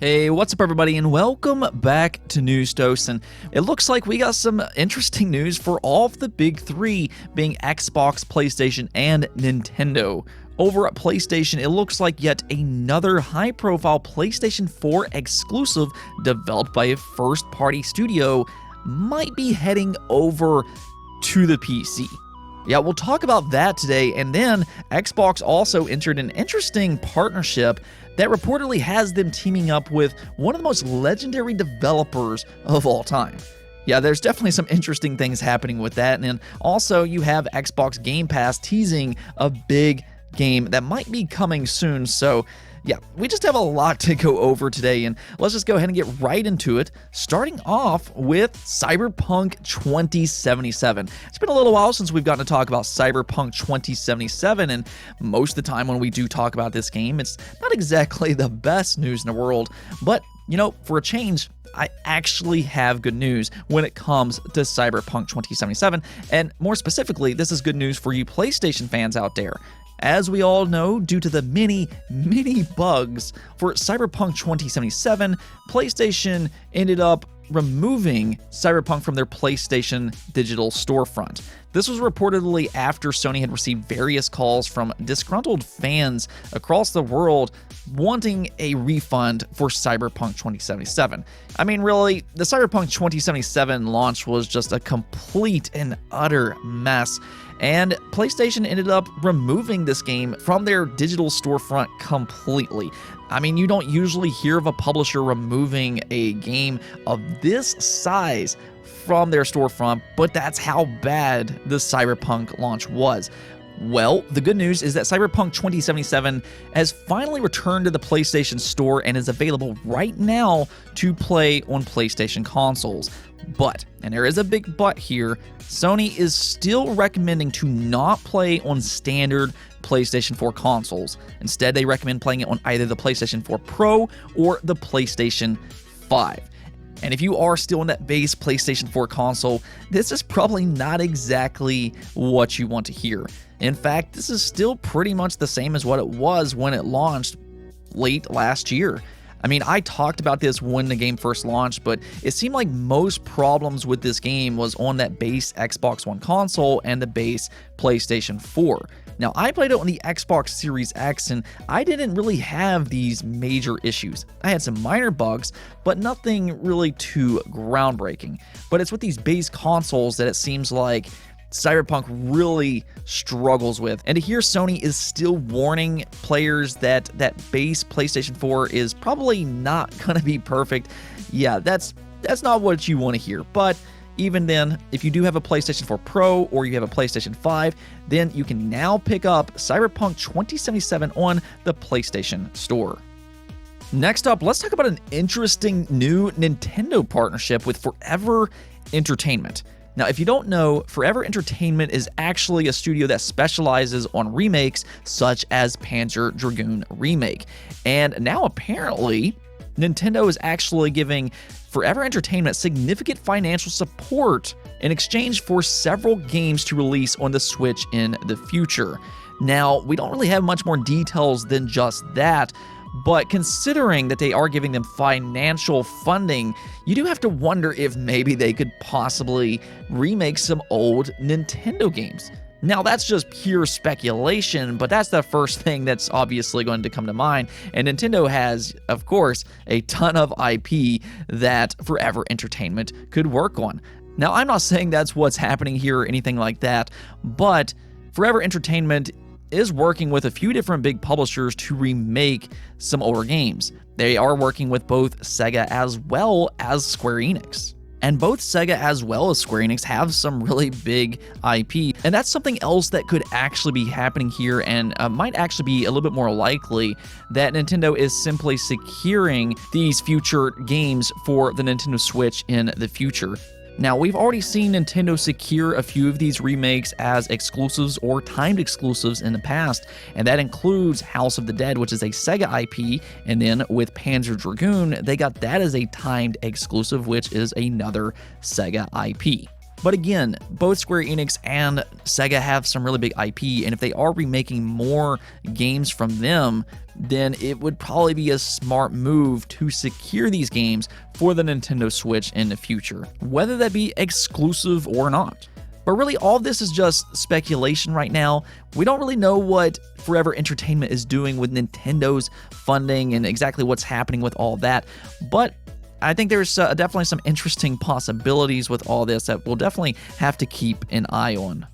Hey, what's up everybody, and welcome back to News Toast. And it looks like we got some interesting news for all of the big three, being Xbox, PlayStation, and Nintendo. Over at PlayStation, it looks like yet another high-profile PlayStation 4 exclusive developed by a first-party studio might be heading over to the PC. Yeah, we'll talk about that today, and then Xbox also entered an interesting partnership that reportedly has them teaming up with one of the most legendary developers of all time. Yeah, there's definitely some interesting things happening with that, and then also you have Xbox Game Pass teasing a big game that might be coming soon, so yeah, we just have a lot to go over today, and let's just go ahead and get right into it, starting off with CyberPunk 2077. It's been a little while since we've gotten to talk about CyberPunk 2077, and most of the time when we do talk about this game, it's not exactly the best news in the world, but, you know, for a change, I actually have good news when it comes to CyberPunk 2077, and more specifically, this is good news for you PlayStation fans out there. As we all know, due to the many bugs for CyberPunk 2077, PlayStation ended up removing CyberPunk from their PlayStation digital storefront. This was reportedly after Sony had received various calls from disgruntled fans across the world wanting a refund for CyberPunk 2077. I mean, really, the CyberPunk 2077 launch was just a complete and utter mess, and PlayStation ended up removing this game from their digital storefront completely. I mean, you don't usually hear of a publisher removing a game of this size from their storefront, but that's how bad the CyberPunk launch was. Well, the good news is that CyberPunk 2077 has finally returned to the PlayStation Store and is available right now to play on PlayStation consoles. But, and there is a big but here, Sony is still recommending to not play on standard PlayStation 4 consoles. Instead, they recommend playing it on either the PlayStation 4 Pro or the PlayStation 5. And if you are still in that base PlayStation 4 console, this is probably not exactly what you want to hear. In fact, this is still pretty much the same as what it was when it launched late last year. I mean, I talked about this when the game first launched, but it seemed like most problems with this game was on that base Xbox One console and the base PlayStation 4. Now, I played it on the Xbox Series X, and I didn't really have these major issues. I had some minor bugs, but nothing really too groundbreaking. But it's with these base consoles that it seems like CyberPunk really struggles with. And to hear Sony is still warning players that that base PlayStation 4 is probably not going to be perfect, yeah, that's not what you want to hear. But even then, if you do have a PlayStation 4 Pro or you have a PlayStation 5, then you can now pick up CyberPunk 2077 on the PlayStation Store. Next up, let's talk about an interesting new Nintendo partnership with Forever Entertainment. Now, if you don't know, Forever Entertainment is actually a studio that specializes on remakes such as Panzer Dragoon Remake. And now apparently, Nintendo is actually giving Forever Entertainment significant financial support in exchange for several games to release on the Switch in the future. Now, we don't really have much more details than just that, but considering that they are giving them financial funding, you do have to wonder if maybe they could possibly remake some old Nintendo games. Now, that's just pure speculation, but that's the first thing that's obviously going to come to mind. And Nintendo has, of course, a ton of IP that Forever Entertainment could work on. Now, I'm not saying that's what's happening here or anything like that, but Forever Entertainment is working with a few different big publishers to remake some older games. They are working with both Sega as well as Square Enix. And both Sega as well as Square Enix have some really big IP, and that's something else that could actually be happening here and might actually be a little bit more likely that Nintendo is simply securing these future games for the Nintendo Switch in the future. Now, we've already seen Nintendo secure a few of these remakes as exclusives or timed exclusives in the past, and that includes House of the Dead, which is a Sega IP, and then with Panzer Dragoon, they got that as a timed exclusive, which is another Sega IP. But again, both Square Enix and Sega have some really big IP, and if they are remaking more games from them, then it would probably be a smart move to secure these games for the Nintendo Switch in the future, whether that be exclusive or not. But really, all this is just speculation right now. We don't really know what Forever Entertainment is doing with Nintendo's funding and exactly what's happening with all that, but I think there's definitely some interesting possibilities with all this that we'll definitely have to keep an eye on.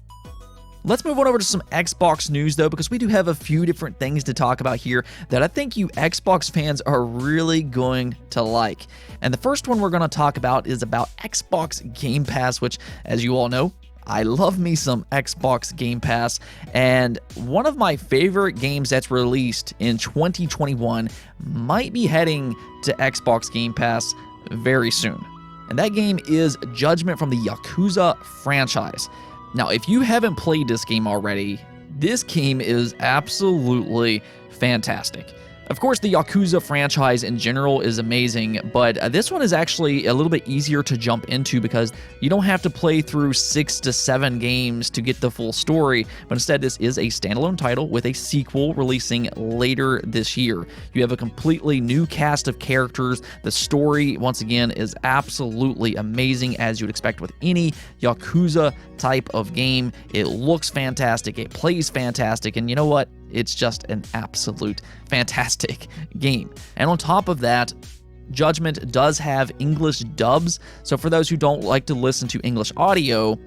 Let's move on over to some Xbox news, though, because we do have a few different things to talk about here that I think you Xbox fans are really going to like. And the first one we're going to talk about is about Xbox Game Pass, which, as you all know, I love me some Xbox Game Pass, and one of my favorite games that's released in 2021 might be heading to Xbox Game Pass very soon. And that game is Judgement from the Yakuza franchise. Now, if you haven't played this game already, this game is absolutely fantastic. Of course, the Yakuza franchise in general is amazing, but this one is actually a little bit easier to jump into because you don't have to play through 6 to 7 games to get the full story, but instead this is a standalone title with a sequel releasing later this year. You have a completely new cast of characters. The story, once again, is absolutely amazing, as you'd expect with any Yakuza type of game. It looks fantastic, it plays fantastic, and you know what? It's just an absolute fantastic game. And on top of that, Judgement does have English dubs, so for those who don't like to listen to English audio,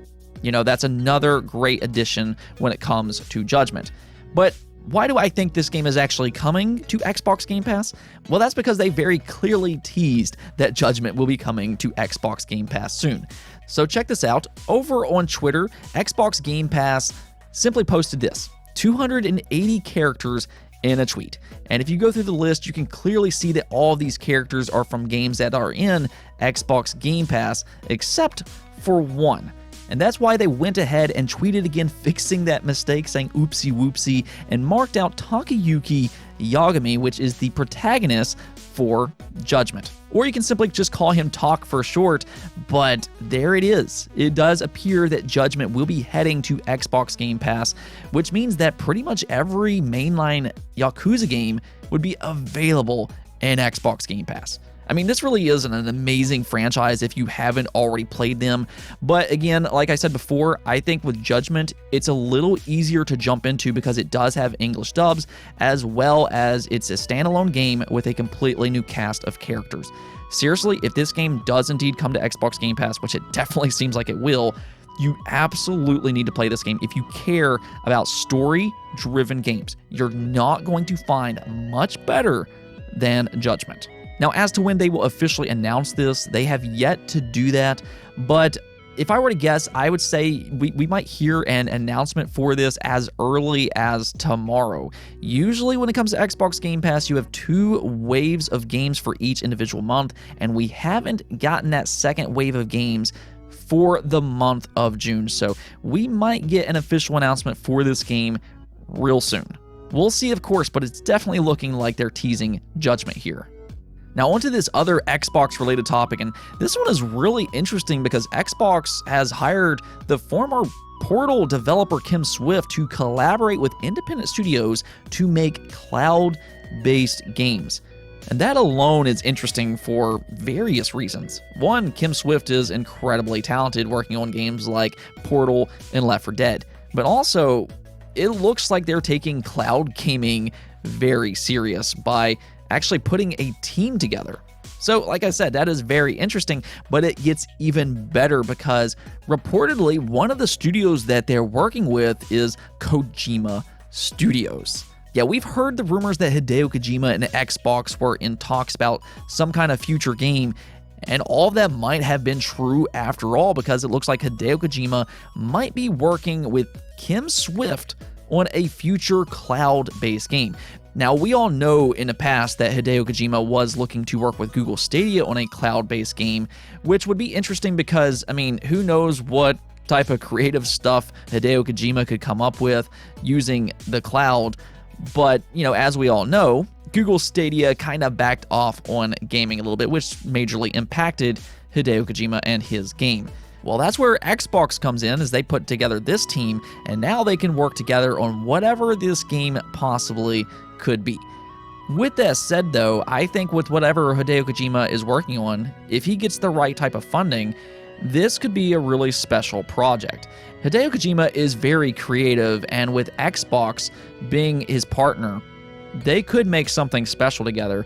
you know, that's another great addition when it comes to Judgement. But why do I think this game is actually coming to Xbox Game Pass? Well, that's because they very clearly teased that Judgement will be coming to Xbox Game Pass soon. So check this out. Over on Twitter, Xbox Game Pass simply posted this: 280 characters in a tweet. And if you go through the list, you can clearly see that all of these characters are from games that are in Xbox Game Pass, except for one. And that's why they went ahead and tweeted again, fixing that mistake, saying oopsie whoopsie, and marked out Takayuki Yagami, which is the protagonist for Judgement. Or you can simply just call him Talk for short, but there it is. It does appear that Judgement will be heading to Xbox Game Pass, which means that pretty much every mainline Yakuza game would be available in Xbox Game Pass. I mean, this really is an amazing franchise if you haven't already played them. But again, like I said before, I think with Judgement, it's a little easier to jump into because it does have English dubs, as well as it's a standalone game with a completely new cast of characters. Seriously, if this game does indeed come to Xbox Game Pass, which it definitely seems like it will, you absolutely need to play this game if you care about story-driven games. You're not going to find much better than Judgement. Now, as to when they will officially announce this, they have yet to do that, but if I were to guess, I would say we might hear an announcement for this as early as tomorrow. Usually when it comes to Xbox Game Pass, you have 2 waves of games for each individual month, and we haven't gotten that second wave of games for the month of June, so we might get an official announcement for this game real soon. We'll see, of course, but it's definitely looking like they're teasing Judgement here. Now onto this other Xbox-related topic, and this one is really interesting because Xbox has hired the former Portal developer Kim Swift to collaborate with independent studios to make cloud-based games. And that alone is interesting for various reasons. One, Kim Swift is incredibly talented working on games like Portal and Left 4 Dead, but also it looks like they're taking cloud gaming very serious by actually putting a team together. So like I said, that is very interesting, but it gets even better because reportedly one of the studios that they're working with is Kojima Studios. Yeah, we've heard the rumors that Hideo Kojima and Xbox were in talks about some kind of future game, and all of that might have been true after all because it looks like Hideo Kojima might be working with Kim Swift on a future cloud-based game. Now, we all know in the past that Hideo Kojima was looking to work with Google Stadia on a cloud-based game, which would be interesting because, I mean, who knows what type of creative stuff Hideo Kojima could come up with using the cloud. But, you know, as we all know, Google Stadia kind of backed off on gaming a little bit, which majorly impacted Hideo Kojima and his game. Well, that's where Xbox comes in, as they put together this team, and now they can work together on whatever this game possibly could be. With that said, though, I think with whatever Hideo Kojima is working on, if he gets the right type of funding, this could be a really special project. Hideo Kojima is very creative, and with Xbox being his partner, they could make something special together,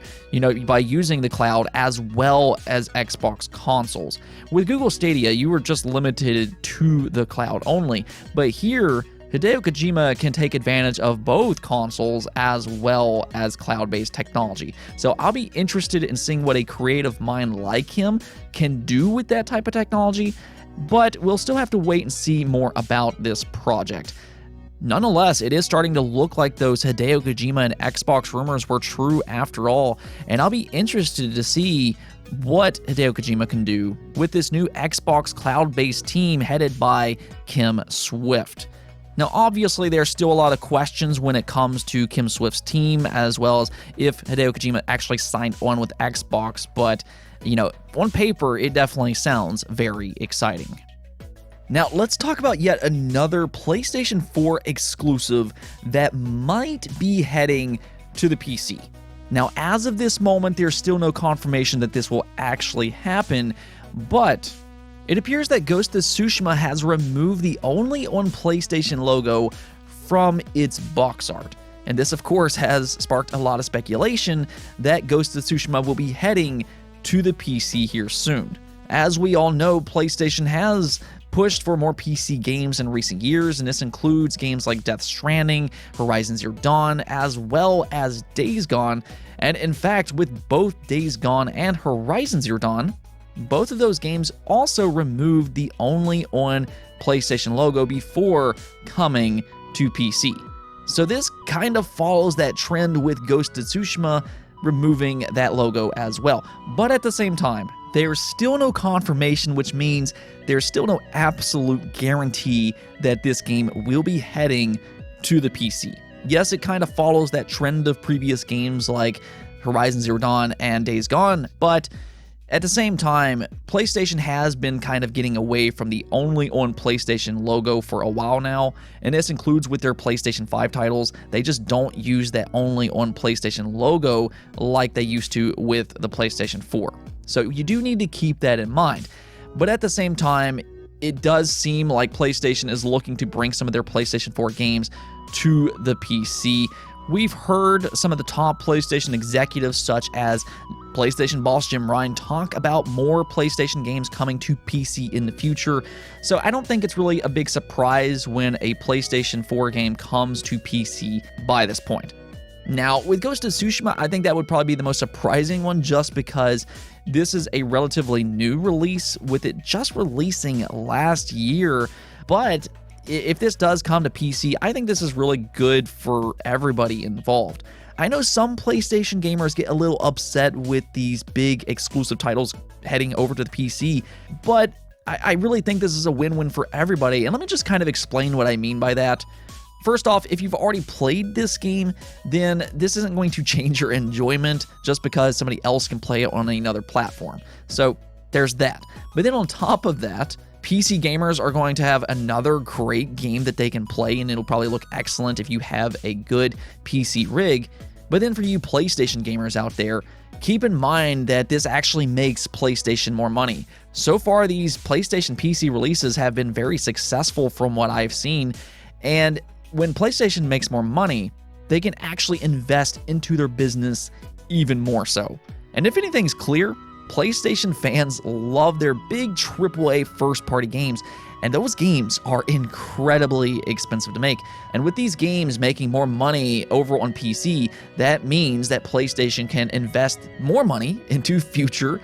by using the cloud as well as Xbox consoles. With Google Stadia, you were just limited to the cloud only, but here, Hideo Kojima can take advantage of both consoles as well as cloud-based technology. So I'll be interested in seeing what a creative mind like him can do with that type of technology, but we'll still have to wait and see more about this project. Nonetheless, it is starting to look like those Hideo Kojima and Xbox rumors were true after all, and I'll be interested to see what Hideo Kojima can do with this new Xbox cloud-based team headed by Kim Swift. Now, obviously, there's still a lot of questions when it comes to Kim Swift's team, as well as if Hideo Kojima actually signed on with Xbox, but, on paper, it definitely sounds very exciting. Now, let's talk about yet another PlayStation 4 exclusive that might be heading to the PC. Now, as of this moment, there's still no confirmation that this will actually happen, but it appears that Ghost of Tsushima has removed the Only on PlayStation logo from its box art. And this, of course, has sparked a lot of speculation that Ghost of Tsushima will be heading to the PC here soon. As we all know, PlayStation has pushed for more PC games in recent years, and this includes games like Death Stranding, Horizon Zero Dawn, as well as Days Gone. And in fact, with both Days Gone and Horizon Zero Dawn, both of those games also removed the Only on PlayStation logo before coming to PC. So this kind of follows that trend with Ghost of Tsushima removing that logo as well. But at the same time, there's still no confirmation, which means there's still no absolute guarantee that this game will be heading to the PC. Yes, it kind of follows that trend of previous games like Horizon Zero Dawn and Days Gone, but at the same time, PlayStation has been kind of getting away from the Only on PlayStation logo for a while now, and this includes with their PlayStation 5 titles. They just don't use that Only on PlayStation logo like they used to with the PlayStation 4. So you do need to keep that in mind. But at the same time, it does seem like PlayStation is looking to bring some of their PlayStation 4 games to the PC. We've heard some of the top PlayStation executives, such as PlayStation boss Jim Ryan, talk about more PlayStation games coming to PC in the future. So I don't think it's really a big surprise when a PlayStation 4 game comes to PC by this point. Now, with Ghost of Tsushima, I think that would probably be the most surprising one, just because this is a relatively new release, with it just releasing last year. But if this does come to PC, I think this is really good for everybody involved. I know some PlayStation gamers get a little upset with these big exclusive titles heading over to the PC, but I really think this is a win-win for everybody, and let me just kind of explain what I mean by that. First off, if you've already played this game, then this isn't going to change your enjoyment just because somebody else can play it on another platform. So there's that. But then on top of that, PC gamers are going to have another great game that they can play, and it'll probably look excellent if you have a good PC rig. But then for you PlayStation gamers out there, keep in mind that this actually makes PlayStation more money. So far, these PlayStation PC releases have been very successful from what I've seen, and when PlayStation makes more money, they can actually invest into their business even more so. And if anything's clear, PlayStation fans love their big AAA first-party games, and those games are incredibly expensive to make. And with these games making more money over on PC, that means that PlayStation can invest more money into future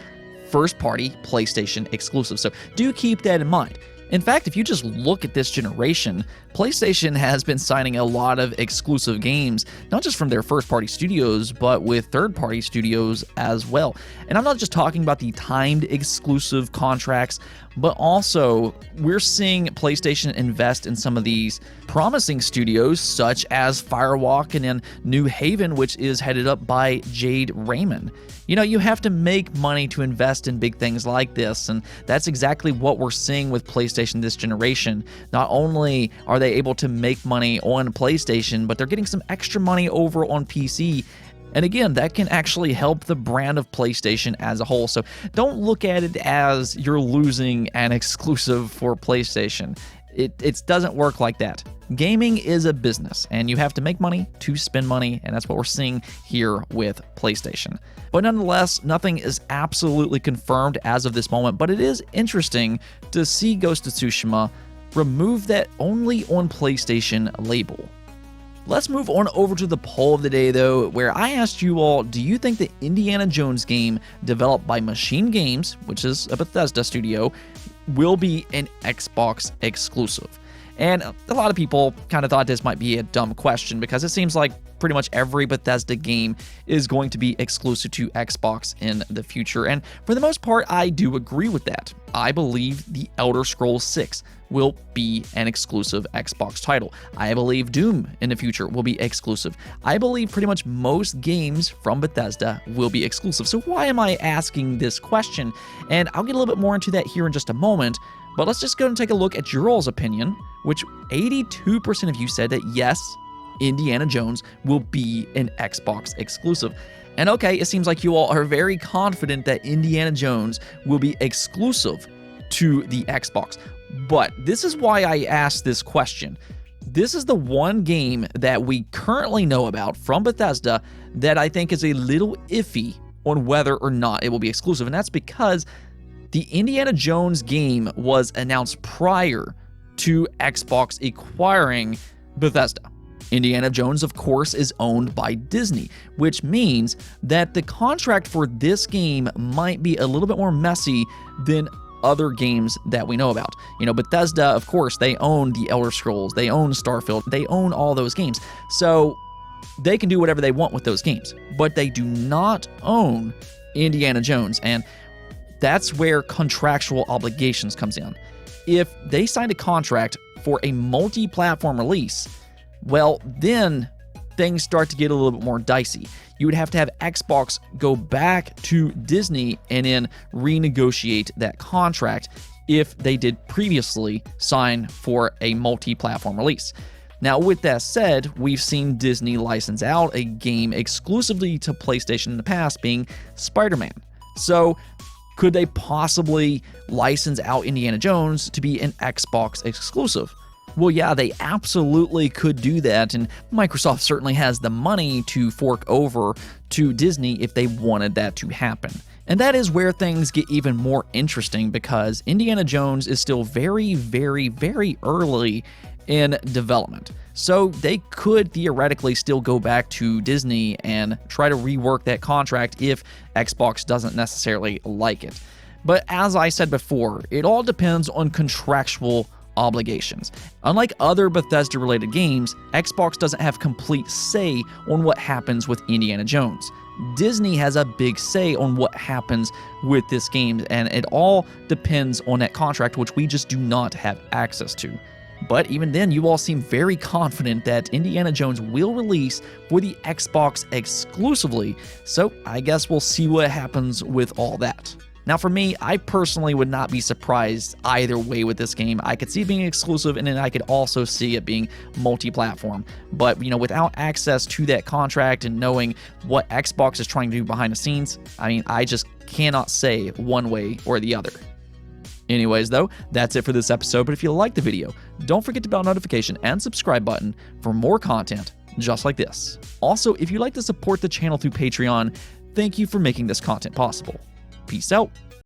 first-party PlayStation exclusives. So do keep that in mind. In fact, if you just look at this generation, PlayStation has been signing a lot of exclusive games, not just from their first-party studios, but with third-party studios as well. And I'm not just talking about the timed exclusive contracts, but also we're seeing PlayStation invest in some of these promising studios, such as Firewalk and in New Haven, which is headed up by Jade Raymond. You know, you have to make money to invest in big things like this, and that's exactly what we're seeing with PlayStation this generation. Not only are they able to make money on PlayStation, but they're getting some extra money over on PC. And again, that can actually help the brand of PlayStation as a whole. So don't look at it as you're losing an exclusive for PlayStation. It doesn't work like that. Gaming is a business, and you have to make money to spend money, and that's what we're seeing here with PlayStation. But nonetheless, nothing is absolutely confirmed as of this moment, but it is interesting to see Ghost of Tsushima remove that only on PlayStation label. Let's move on over to the poll of the day, though, where I asked you all, do you think the Indiana Jones game developed by Machine Games, which is a Bethesda studio, will be an Xbox exclusive? And a lot of people kind of thought this might be a dumb question because it seems like pretty much every Bethesda game is going to be exclusive to Xbox in the future. And for the most part, I do agree with that. I believe The Elder Scrolls 6 will be an exclusive Xbox title. I believe Doom in the future will be exclusive. I believe pretty much most games from Bethesda will be exclusive. So why am I asking this question? And I'll get a little bit more into that here in just a moment. But let's just go and take a look at your all's opinion, which 82% of you said that yes, Indiana Jones will be an Xbox exclusive. And okay, it seems like you all are very confident that Indiana Jones will be exclusive to the Xbox. But this is why I asked this question. This is the one game that we currently know about from Bethesda that I think is a little iffy on whether or not it will be exclusive. And that's because the Indiana Jones game was announced prior to Xbox acquiring Bethesda. Indiana Jones, of course, is owned by Disney, which means that the contract for this game might be a little bit more messy than other games that we know about. You know, Bethesda, of course, they own The Elder Scrolls, they own Starfield, they own all those games. So they can do whatever they want with those games, but they do not own Indiana Jones. And that's where contractual obligations comes in. If they signed a contract for a multi-platform release, well, then things start to get a little bit more dicey. You would have to have Xbox go back to Disney and then renegotiate that contract if they did previously sign for a multi-platform release. Now, with that said, we've seen Disney license out a game exclusively to PlayStation in the past, being Spider-Man. So could they possibly license out Indiana Jones to be an Xbox exclusive? Well, yeah, they absolutely could do that, and Microsoft certainly has the money to fork over to Disney if they wanted that to happen. And that is where things get even more interesting because Indiana Jones is still very, very, very early in development. So they could theoretically still go back to Disney and try to rework that contract if Xbox doesn't necessarily like it. But as I said before, it all depends on contractual obligations. Unlike other Bethesda-related games, Xbox doesn't have complete say on what happens with Indiana Jones. Disney has a big say on what happens with this game, and it all depends on that contract, which we just do not have access to. But even then, you all seem very confident that Indiana Jones will release for the Xbox exclusively, so I guess we'll see what happens with all that. Now for me, I personally would not be surprised either way with this game. I could see it being exclusive, and then I could also see it being multi-platform. But, you know, without access to that contract and knowing what Xbox is trying to do behind the scenes, I mean, I just cannot say one way or the other. Anyways, though, that's it for this episode, but if you liked the video, don't forget to bell notification and subscribe button for more content just like this. Also, if you'd like to support the channel through Patreon, thank you for making this content possible. Peace out.